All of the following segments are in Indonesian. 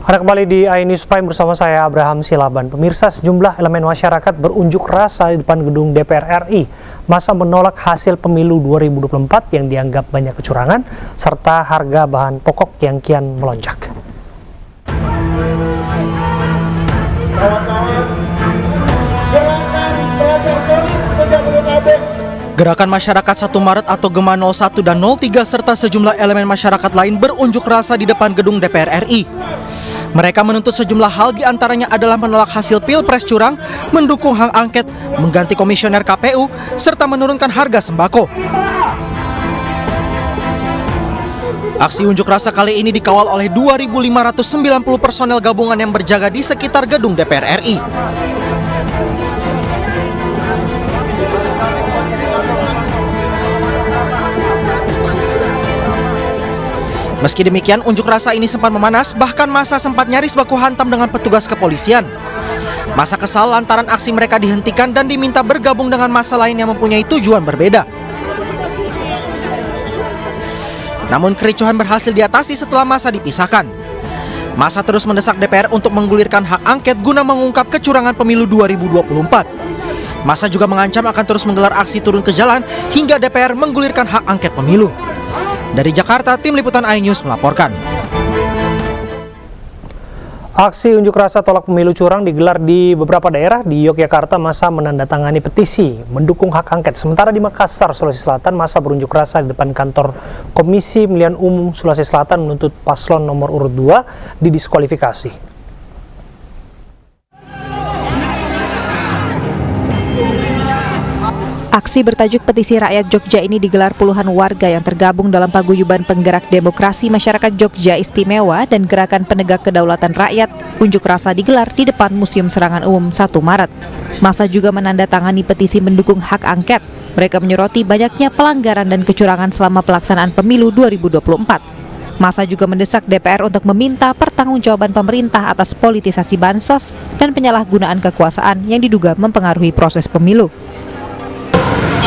Anda kembali di iNews Prime bersama saya Abraham Silaban. Pemirsa, sejumlah elemen masyarakat berunjuk rasa di depan gedung DPR RI. Masa menolak hasil pemilu 2024 yang dianggap banyak kecurangan, serta harga bahan pokok yang kian melonjak. Gerakan Masyarakat 1 Maret atau Gema 01 dan 03 serta sejumlah elemen masyarakat lain berunjuk rasa di depan gedung DPR RI. Mereka menuntut sejumlah hal, diantaranya adalah menolak hasil pilpres curang, mendukung hak angket, mengganti komisioner KPU, serta menurunkan harga sembako. Aksi unjuk rasa kali ini dikawal oleh 2.590 personel gabungan yang berjaga di sekitar gedung DPR RI. Meski demikian, unjuk rasa ini sempat memanas, bahkan massa sempat nyaris baku hantam dengan petugas kepolisian. Massa kesal lantaran aksi mereka dihentikan dan diminta bergabung dengan massa lain yang mempunyai tujuan berbeda. Namun kericuhan berhasil diatasi setelah massa dipisahkan. Massa terus mendesak DPR untuk menggulirkan hak angket guna mengungkap kecurangan pemilu 2024. Massa juga mengancam akan terus menggelar aksi turun ke jalan hingga DPR menggulirkan hak angket pemilu. Dari Jakarta, tim liputan iNews melaporkan. Aksi unjuk rasa tolak pemilu curang digelar di beberapa daerah. Di Yogyakarta, massa menandatangani petisi mendukung hak angket. Sementara di Makassar, Sulawesi Selatan, massa berunjuk rasa di depan kantor Komisi Pemilihan Umum Sulawesi Selatan menuntut paslon nomor urut 2 didiskualifikasi. Aksi bertajuk Petisi Rakyat Jogja ini digelar puluhan warga yang tergabung dalam paguyuban Penggerak Demokrasi Masyarakat Jogja Istimewa dan Gerakan Penegak Kedaulatan Rakyat. Unjuk rasa digelar di depan Museum Serangan Umum 1 Maret. Massa juga menandatangani petisi mendukung hak angket. Mereka menyoroti banyaknya pelanggaran dan kecurangan selama pelaksanaan pemilu 2024. Massa juga mendesak DPR untuk meminta pertanggungjawaban pemerintah atas politisasi bansos dan penyalahgunaan kekuasaan yang diduga mempengaruhi proses pemilu.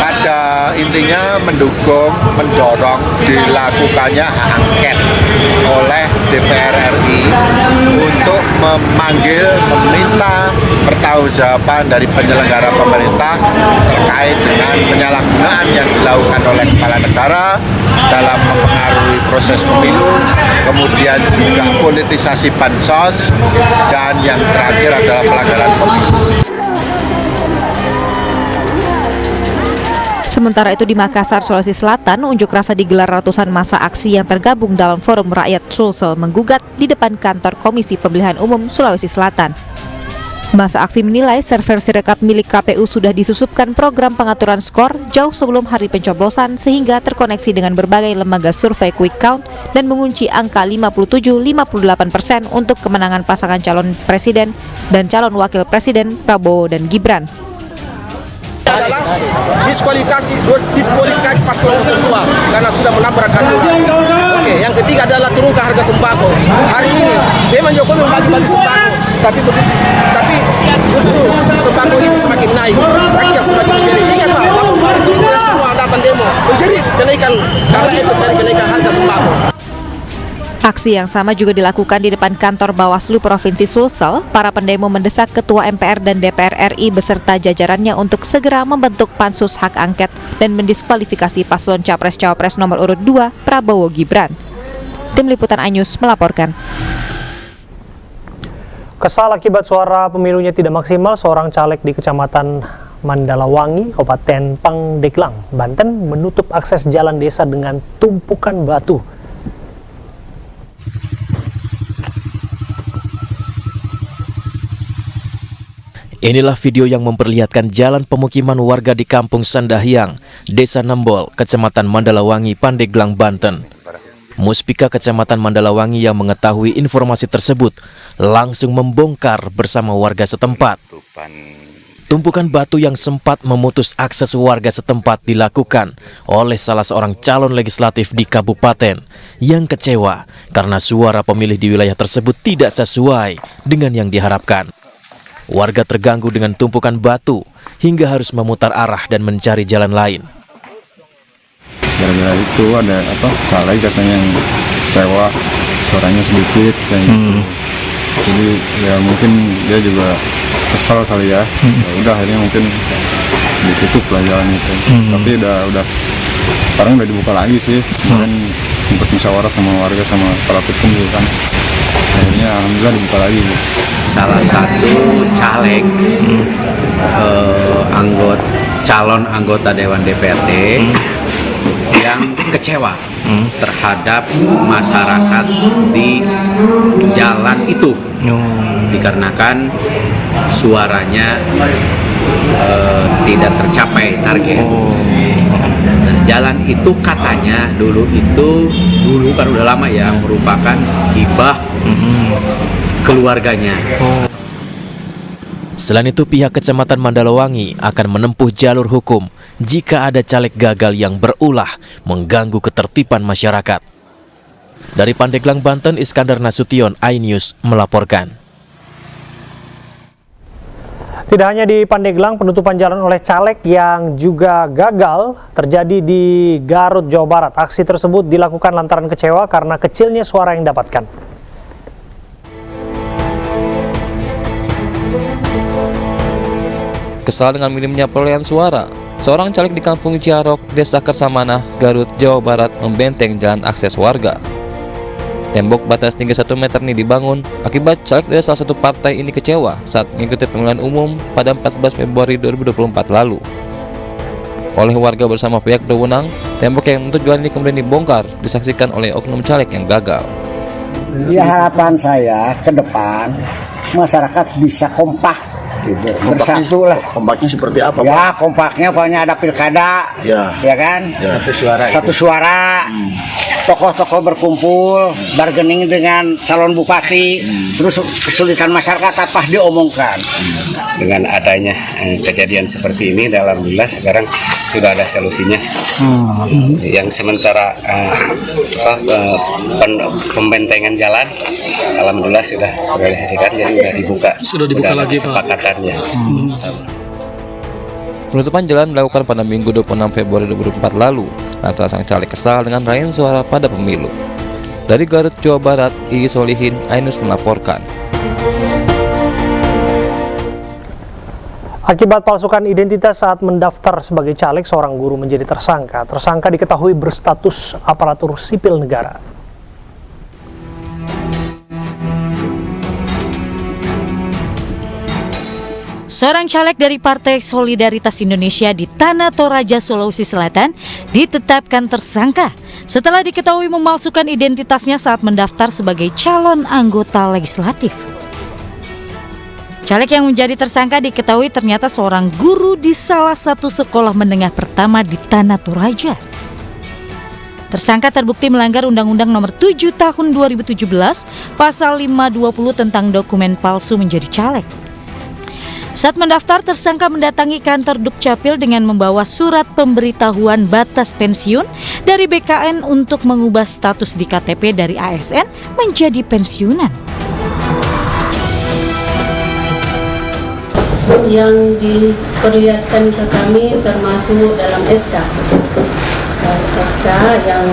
Pada intinya mendorong dilakukannya hak angket oleh DPR RI untuk meminta pertanggungjawaban dari penyelenggara pemerintah terkait dengan penyalahgunaan yang dilakukan oleh kepala negara dalam mempengaruhi proses pemilu, kemudian juga politisasi bansos, dan yang terakhir adalah pelanggaran pemilu. Sementara itu di Makassar, Sulawesi Selatan, unjuk rasa digelar ratusan massa aksi yang tergabung dalam Forum Rakyat Sulsel menggugat di depan kantor Komisi Pemilihan Umum Sulawesi Selatan. Massa aksi menilai server Sirekap milik KPU sudah disusupkan program pengaturan skor jauh sebelum hari pencoblosan sehingga terkoneksi dengan berbagai lembaga survei quick count dan mengunci angka 57-58% untuk kemenangan pasangan calon presiden dan calon wakil presiden Prabowo dan Gibran. Adalah diskualifikasi paslon nomor 2 karena sudah menabrak aturan. Oke, yang ketiga adalah turunkan harga sembako. Hari ini memang Jokowi membagi-bagi sembako, tapi justru sembako ini semakin naik, rakyat semakin menjerit. Ingat Pak, itu semua datang demo menjerit kenaikan karena efek dari kenaikan harga sembako. Aksi yang sama juga dilakukan di depan kantor Bawaslu Provinsi Sulsel. Para pendemo mendesak Ketua MPR dan DPR RI beserta jajarannya untuk segera membentuk pansus hak angket dan mendiskualifikasi paslon Capres-Cawapres nomor urut 2 Prabowo Gibran. Tim liputan iNews melaporkan. Kesal akibat suara pemilunya tidak maksimal, seorang caleg di Kecamatan Mandalawangi, Kabupaten Pandeglang, Banten menutup akses jalan desa dengan tumpukan batu. Inilah video yang memperlihatkan jalan pemukiman warga di Kampung Sandahyang, Desa Nembol, Kecamatan Mandalawangi, Pandeglang, Banten. Muspika Kecamatan Mandalawangi yang mengetahui informasi tersebut langsung membongkar bersama warga setempat. Tumpukan batu yang sempat memutus akses warga setempat dilakukan oleh salah seorang calon legislatif di kabupaten yang kecewa karena suara pemilih di wilayah tersebut tidak sesuai dengan yang diharapkan. Warga terganggu dengan tumpukan batu hingga harus memutar arah dan mencari jalan lain. Gara-gara itu ada caleg katanya yang sewa, suaranya sedikit kayak gitu. jadi ya mungkin dia juga kesal kali ya. Ya udah akhirnya mungkin ditutup lah jalan itu. Tapi udah sekarang udah dibuka lagi sih. Kemudian sempat musyawarah sama warga sama kepala Pitkum juga kan. Akhirnya alhamdulillah dibuka lagi. Salah satu caleg calon anggota Dewan DPRD yang kecewa terhadap masyarakat di jalan itu dikarenakan suaranya tidak tercapai target. Jalan itu katanya dulu kan udah lama ya, merupakan hibah keluarganya. Selain itu, pihak Kecamatan Mandalawangi akan menempuh jalur hukum jika ada caleg gagal yang berulah mengganggu ketertiban masyarakat. Dari Pandeglang, Banten, Iskandar Nasution, iNews melaporkan. Tidak hanya di Pandeglang, penutupan jalan oleh caleg yang juga gagal terjadi di Garut, Jawa Barat. Aksi tersebut dilakukan lantaran kecewa karena kecilnya suara yang didapatkan. Kesal dengan minimnya perolehan suara, seorang caleg di Kampung Ciarok, Desa Kersamanah, Garut, Jawa Barat membenteng jalan akses warga. Tembok batas tinggi 1 meter ini dibangun akibat caleg dari salah satu partai ini kecewa saat mengikuti pemilihan umum pada 14 Februari 2024 lalu. Oleh warga bersama pihak berwenang, tembok yang menutup jalan ini kemudian dibongkar, disaksikan oleh oknum caleg yang gagal. Ya, harapan saya ke depan masyarakat bisa kompak. Gitu. Bersatu lah. Kompaknya seperti apa, Pak? Ya, kompaknya pokoknya ada pilkada, ya kan? Ya. Satu suara. Tokoh-tokoh berkumpul, bargaining dengan calon bupati, terus kesulitan masyarakat apa diomongkan. Dengan adanya kejadian seperti ini, alhamdulillah sekarang sudah ada solusinya. Yang sementara pembentengan jalan, alhamdulillah sudah realisasikan, jadi sudah dibuka. Sudah lagi, Pak. Penutupan jalan dilakukan pada Minggu 26 Februari 2024 lalu lantaran sang caleg kesal dengan raihan suara pada pemilu. Dari Garut, Jawa Barat, Iis Solihin, iNews melaporkan. Akibat palsukan identitas saat mendaftar sebagai caleg, seorang guru menjadi tersangka. Tersangka diketahui berstatus aparatur sipil negara. Seorang caleg dari Partai Solidaritas Indonesia di Tanah Toraja, Sulawesi Selatan ditetapkan tersangka setelah diketahui memalsukan identitasnya saat mendaftar sebagai calon anggota legislatif. Caleg yang menjadi tersangka diketahui ternyata seorang guru di salah satu sekolah menengah pertama di Tanah Toraja. Tersangka terbukti melanggar Undang-Undang Nomor 7 Tahun 2017 Pasal 520 tentang dokumen palsu menjadi caleg. Saat mendaftar, tersangka mendatangi kantor Dukcapil dengan membawa surat pemberitahuan batas pensiun dari BKN untuk mengubah status di KTP dari ASN menjadi pensiunan. Yang diperlihatkan ke kami termasuk dalam SK yang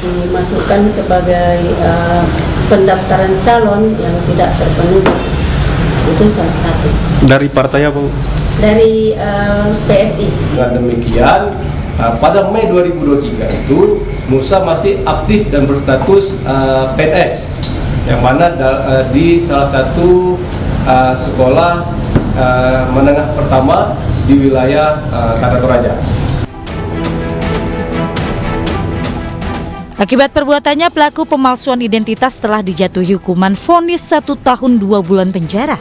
dimasukkan sebagai pendaftaran calon yang tidak terpenuhi. Itu salah satu. Dari partai apa? Dari PSI. Dengan demikian, pada Mei 2023 itu Musa masih aktif dan berstatus PNS, yang mana di salah satu sekolah menengah pertama di wilayah Tanah Toraja. Akibat perbuatannya, pelaku pemalsuan identitas telah dijatuhi hukuman vonis 1 tahun 2 bulan penjara.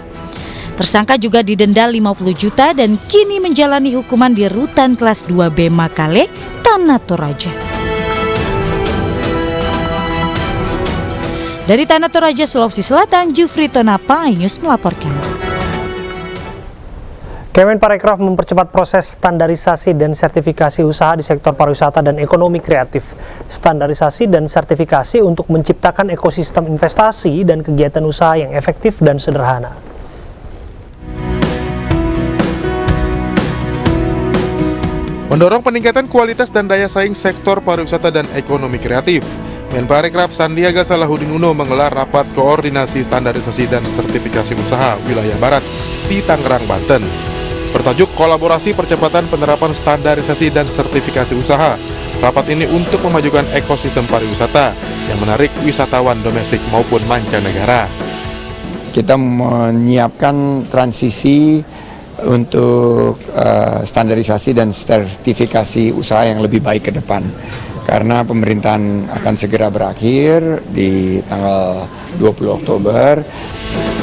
Tersangka juga didenda 50 juta dan kini menjalani hukuman di Rutan Kelas 2B Makale, Tanah Toraja. Dari Tanah Toraja, Sulawesi Selatan, Jufri Tonapa, iNews melaporkan. Kemenparekraf mempercepat proses standarisasi dan sertifikasi usaha di sektor pariwisata dan ekonomi kreatif. Standarisasi dan sertifikasi untuk menciptakan ekosistem investasi dan kegiatan usaha yang efektif dan sederhana. Mendorong peningkatan kualitas dan daya saing sektor pariwisata dan ekonomi kreatif. Menparekraf Sandiaga Salahuddin Uno menggelar rapat koordinasi standarisasi dan sertifikasi usaha wilayah Barat di Tangerang, Banten. Bertajuk Kolaborasi Percepatan Penerapan Standarisasi dan Sertifikasi Usaha. Rapat ini untuk memajukan ekosistem pariwisata yang menarik wisatawan domestik maupun mancanegara. Kita menyiapkan transisi untuk standarisasi dan sertifikasi usaha yang lebih baik ke depan. Karena pemerintahan akan segera berakhir di tanggal 20 Oktober.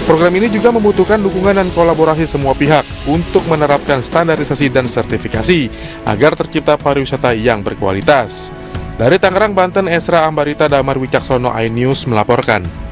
Program ini juga membutuhkan dukungan dan kolaborasi semua pihak untuk menerapkan standarisasi dan sertifikasi agar tercipta pariwisata yang berkualitas. Dari Tangerang, Banten, Esra Ambarita Damar Wicaksono, iNews melaporkan.